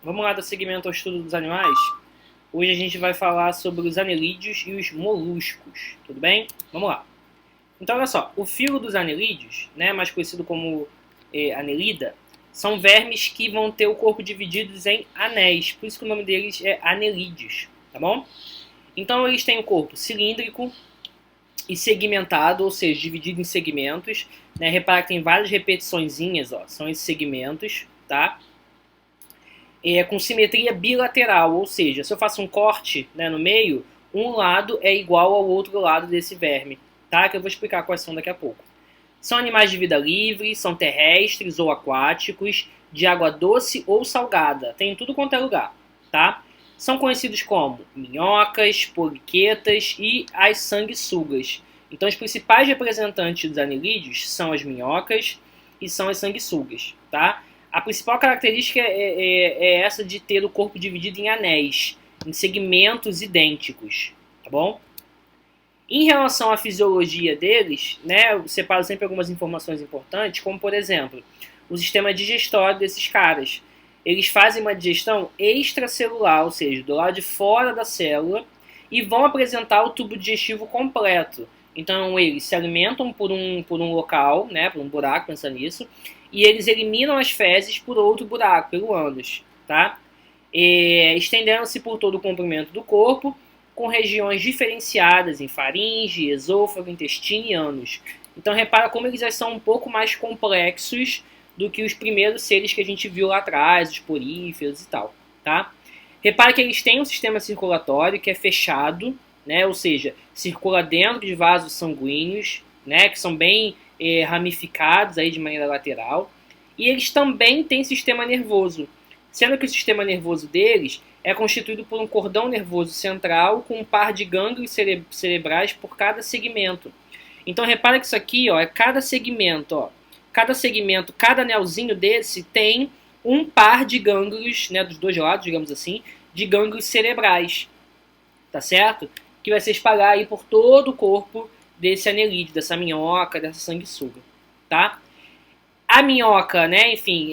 Vamos lá dar seguimento ao estudo dos animais? Hoje a gente vai falar sobre os anelídeos e os moluscos, tudo bem? Vamos lá. Então, olha só, o filo dos anelídeos, né, mais conhecido como anelida, são vermes que vão ter o corpo dividido em anéis, por isso que o nome deles é anelídeos, tá bom? Então, eles têm o corpo cilíndrico e segmentado, ou seja, dividido em segmentos, né? Repara que tem várias repetiçõezinhas, ó, são esses segmentos, tá? Com simetria bilateral, ou seja, se eu faço um corte, né, no meio, um lado é igual ao outro lado desse verme, tá? Que eu vou explicar quais são daqui a pouco. São animais de vida livre, são terrestres ou aquáticos, de água doce ou salgada, tem em tudo quanto é lugar, tá? São conhecidos como minhocas, poliquetas e as sanguessugas. Então, os principais representantes dos anelídeos são as minhocas e são as sanguessugas, tá? A principal característica é essa de ter o corpo dividido em anéis, em segmentos idênticos, tá bom? Em relação à fisiologia deles, né, eu separo sempre algumas informações importantes, como, por exemplo, o sistema digestório desses caras. Eles fazem uma digestão extracelular, ou seja, do lado de fora da célula, e vão apresentar o tubo digestivo completo. Então, eles se alimentam por um local, né, por um buraco, pensa nisso, e eles eliminam as fezes por outro buraco, pelo ânus, tá? Estendendo-se por todo o comprimento do corpo, com regiões diferenciadas em faringe, esôfago, intestino e ânus. Então repara como eles já são um pouco mais complexos do que os primeiros seres que a gente viu lá atrás, os poríferos e tal, tá? Repara que eles têm um sistema circulatório que é fechado, né? Ou seja, circula dentro de vasos sanguíneos, né? Que são bem ramificados aí de maneira lateral. E eles também têm sistema nervoso, sendo que o sistema nervoso deles é constituído por um cordão nervoso central com um par de gânglios cerebrais por cada segmento. Então repara que isso aqui, ó, é cada segmento, ó. Cada segmento, cada anelzinho desse tem um par de gânglios, né, dos dois lados, digamos assim, de gânglios cerebrais, tá certo? Que vai se espalhar aí por todo o corpo desse anelídeo, dessa minhoca, dessa sanguessuga, tá? A minhoca, né, enfim,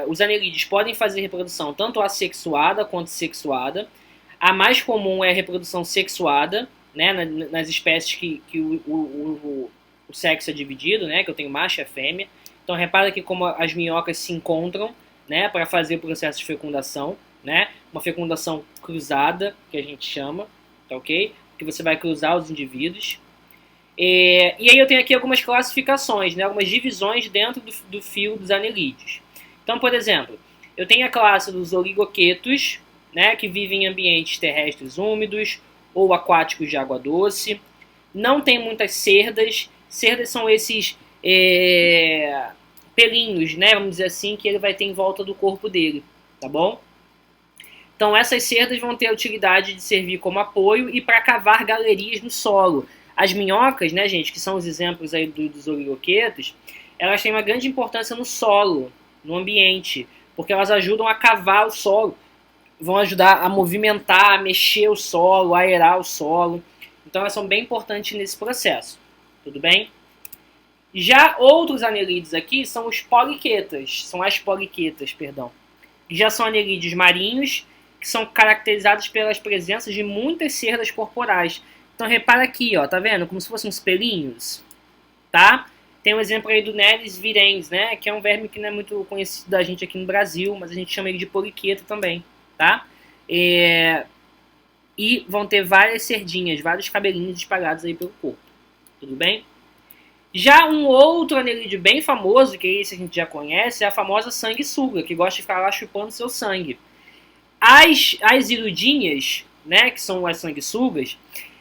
os anelídeos podem fazer reprodução tanto assexuada quanto sexuada. A mais comum é a reprodução sexuada, né, nas espécies que o sexo é dividido, né, que eu tenho macho e fêmea. Então repara que como as minhocas se encontram, né, para fazer o processo de fecundação, né, uma fecundação cruzada, que a gente chama, tá ok? Que você vai cruzar os indivíduos. E aí eu tenho aqui algumas classificações, né, algumas divisões dentro do filo dos anelídeos. Então, por exemplo, eu tenho a classe dos oligoquetos, né, que vivem em ambientes terrestres úmidos ou aquáticos de água doce. Não tem muitas cerdas. Cerdas são esses pelinhos, né, vamos dizer assim, que ele vai ter em volta do corpo dele, tá bom? Então essas cerdas vão ter a utilidade de servir como apoio e para cavar galerias no solo. As minhocas, né, gente, que são os exemplos aí dos oligoquetos, elas têm uma grande importância no solo, no ambiente, porque elas ajudam a cavar o solo, vão ajudar a movimentar, a mexer o solo, a aerar o solo. Então elas são bem importantes nesse processo, tudo bem? Já outros anelídeos aqui são os poliquetas, são as poliquetas, perdão, que já são anelídeos marinhos, que são caracterizados pelas presenças de muitas cerdas corporais. Então repara aqui, ó, tá vendo? Como se fossem uns pelinhos, tá? Tem um exemplo aí do Nelis virens, né? Que é um verme que não é muito conhecido da gente aqui no Brasil, mas a gente chama ele de poliqueta também, tá? E vão ter várias cerdinhas, vários cabelinhos espalhados aí pelo corpo, tudo bem? Já um outro anelídeo bem famoso, que esse a gente já conhece, é a famosa sanguessuga, que gosta de ficar lá chupando seu sangue. As irudinhas, né, que são as sanguessugas,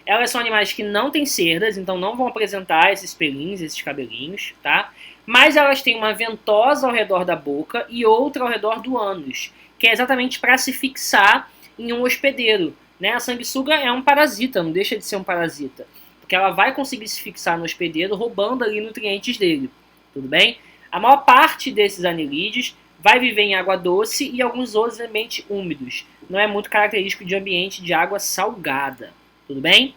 elas são animais que não têm cerdas, então não vão apresentar esses pelinhos, esses cabelinhos, tá? Mas elas têm uma ventosa ao redor da boca e outra ao redor do ânus, que é exatamente para se fixar em um hospedeiro, né? A sanguessuga é um parasita, não deixa de ser um parasita, porque ela vai conseguir se fixar no hospedeiro roubando ali nutrientes dele, tudo bem? A maior parte desses anelídeos vai viver em água doce e alguns outros ambientes úmidos. Não é muito característico de ambiente de água salgada, tudo bem?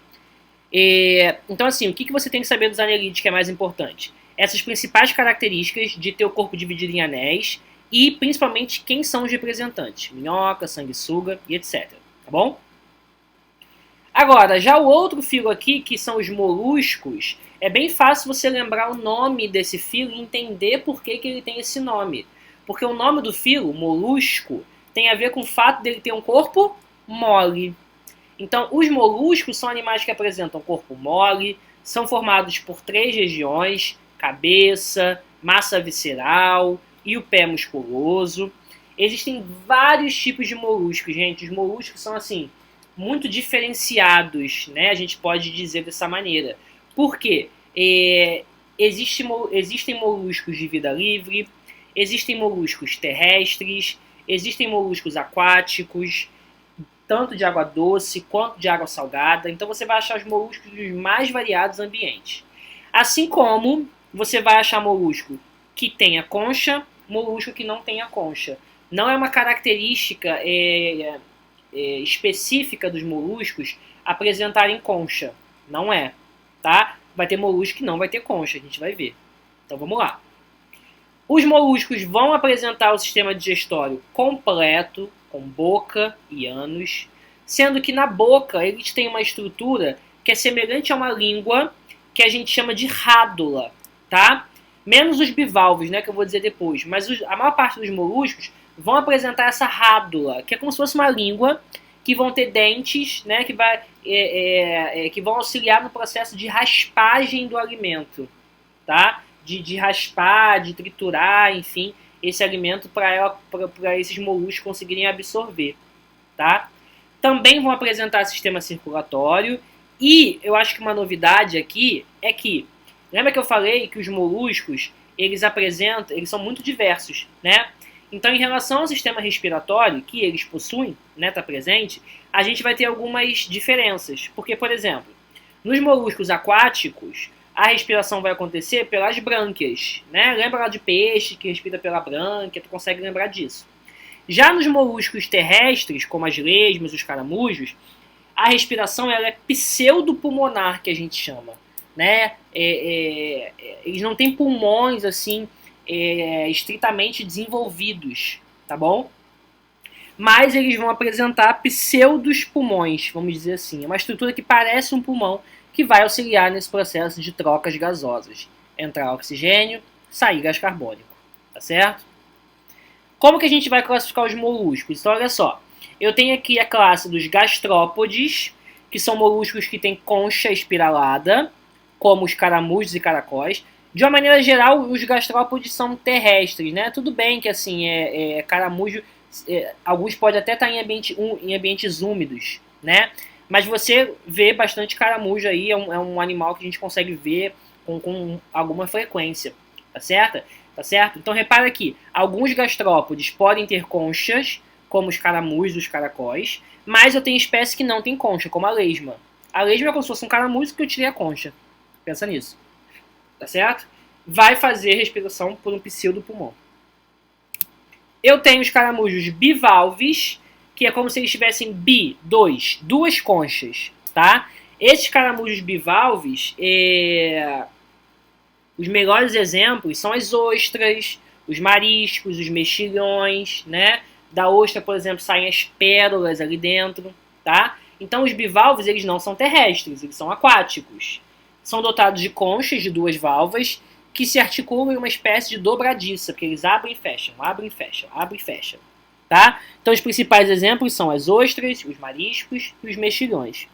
Então assim, o que você tem que saber dos anelídeos que é mais importante? Essas principais características de ter o corpo dividido em anéis, e principalmente quem são os representantes, minhoca, sanguessuga e etc, tá bom? Agora, já o outro filo aqui, que são os moluscos, é bem fácil você lembrar o nome desse filo e entender por que ele tem esse nome. Porque o nome do filo, molusco, tem a ver com o fato dele ter um corpo mole. Então, os moluscos são animais que apresentam corpo mole, são formados por 3 regiões, cabeça, massa visceral e o pé musculoso. Existem vários tipos de moluscos, gente. Os moluscos são, assim, muito diferenciados, né? A gente pode dizer dessa maneira. Por quê? Existem moluscos de vida livre, existem moluscos terrestres, existem moluscos aquáticos, tanto de água doce quanto de água salgada. Então você vai achar os moluscos dos mais variados ambientes. Assim como você vai achar molusco que tenha concha, molusco que não tenha concha. Não é uma característica específica dos moluscos apresentarem concha. Não é, tá? Vai ter molusco que não vai ter concha, a gente vai ver. Então vamos lá. Os moluscos vão apresentar o sistema digestório completo, com boca e ânus, sendo que na boca eles têm uma estrutura que é semelhante a uma língua, que a gente chama de rádula, tá? Menos os bivalves, né, que eu vou dizer depois, mas a maior parte dos moluscos vão apresentar essa rádula, que é como se fosse uma língua, que vão ter dentes, né, que vão auxiliar no processo de raspagem do alimento, tá? De raspar, de triturar, enfim, esse alimento para esses moluscos conseguirem absorver, tá? Também vão apresentar sistema circulatório e eu acho que uma novidade aqui é que, lembra que eu falei que os moluscos, eles são muito diversos, né? Então, em relação ao sistema respiratório que eles possuem, né, tá presente, a gente vai ter algumas diferenças. Porque, por exemplo, nos moluscos aquáticos, a respiração vai acontecer pelas brânquias, né? Lembra lá de peixe que respira pela brânquia, tu consegue lembrar disso. Já nos moluscos terrestres, como as lesmas, os caramujos, a respiração ela é pseudopulmonar, que a gente chama, né? Eles não têm pulmões assim estritamente desenvolvidos, tá bom? Mas eles vão apresentar pseudos pulmões, vamos dizer assim. É uma estrutura que parece um pulmão, que vai auxiliar nesse processo de trocas gasosas. Entrar oxigênio, sair gás carbônico. Tá certo? Como que a gente vai classificar os moluscos? Então, olha só. Eu tenho aqui a classe dos gastrópodes, que são moluscos que têm concha espiralada, como os caramujos e caracóis. De uma maneira geral, os gastrópodes são terrestres, né? Tudo bem que, assim, caramujo... alguns podem até estar em ambientes úmidos, né? Mas você vê bastante caramujo aí, é um animal que a gente consegue ver com alguma frequência, tá certo? Tá certo? Então repara aqui, alguns gastrópodes podem ter conchas, como os caramujos e os caracóis, mas eu tenho espécies que não têm concha, como a lesma. A lesma é como se fosse um caramujo que eu tirei a concha. Pensa nisso. Tá certo? Vai fazer respiração por um pseudopulmão. Eu tenho os caramujos bivalves, que é como se eles tivessem duas conchas, tá? Esses caramujos bivalves, os melhores exemplos são as ostras, os mariscos, os mexilhões, né? Da ostra, por exemplo, saem as pérolas ali dentro, tá? Então os bivalves, eles não são terrestres, eles são aquáticos. São dotados de conchas de 2 valvas que se articulam em uma espécie de dobradiça, porque eles abrem e fecham, abrem e fecham, abrem e fecham. Tá? Então os principais exemplos são as ostras, os mariscos e os mexilhões.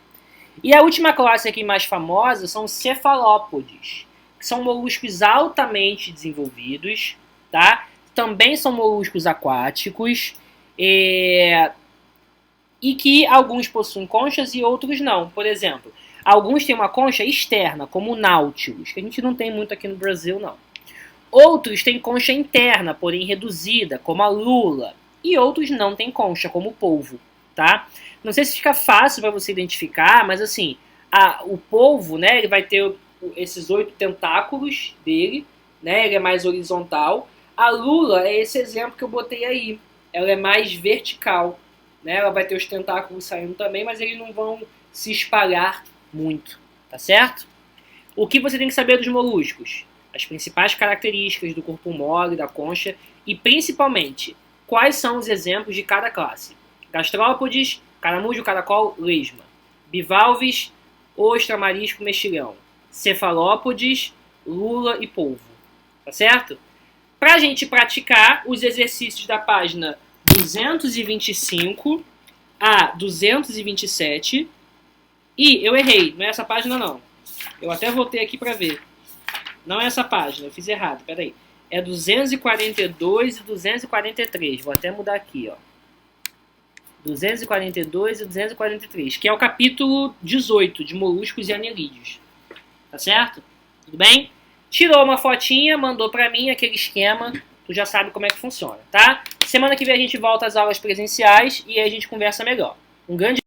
E a última classe aqui mais famosa são os cefalópodes, que são moluscos altamente desenvolvidos, tá? Também são moluscos aquáticos e que alguns possuem conchas e outros não. Por exemplo, alguns têm uma concha externa, como o Nautilus, que a gente não tem muito aqui no Brasil, não. Outros têm concha interna, porém reduzida, como a lula. E outros não têm concha, como o polvo, tá? Não sei se fica fácil para você identificar, mas assim, o polvo, né, ele vai ter esses 8 tentáculos dele, né, ele é mais horizontal. A lula é esse exemplo que eu botei aí, ela é mais vertical, né, ela vai ter os tentáculos saindo também, mas eles não vão se espalhar muito, tá certo? O que você tem que saber dos moluscos? As principais características do corpo mole, da concha E principalmente, quais são os exemplos de cada classe? Gastrópodes, caramujo, caracol, lesma. Bivalves, ostra, marisco, mexilhão. Cefalópodes, lula e polvo. Tá certo? Para a gente praticar os exercícios da página 225 a 227. E eu errei, não é essa página não. Eu até voltei aqui para ver. Não é essa página, eu fiz errado, peraí. É 242 e 243. Vou até mudar aqui, ó. 242 e 243, que é o capítulo 18 de moluscos e anelídeos. Tá certo? Tudo bem? Tirou uma fotinha, mandou pra mim aquele esquema. Tu já sabe como é que funciona, tá? Semana que vem a gente volta às aulas presenciais e aí a gente conversa melhor. Um grande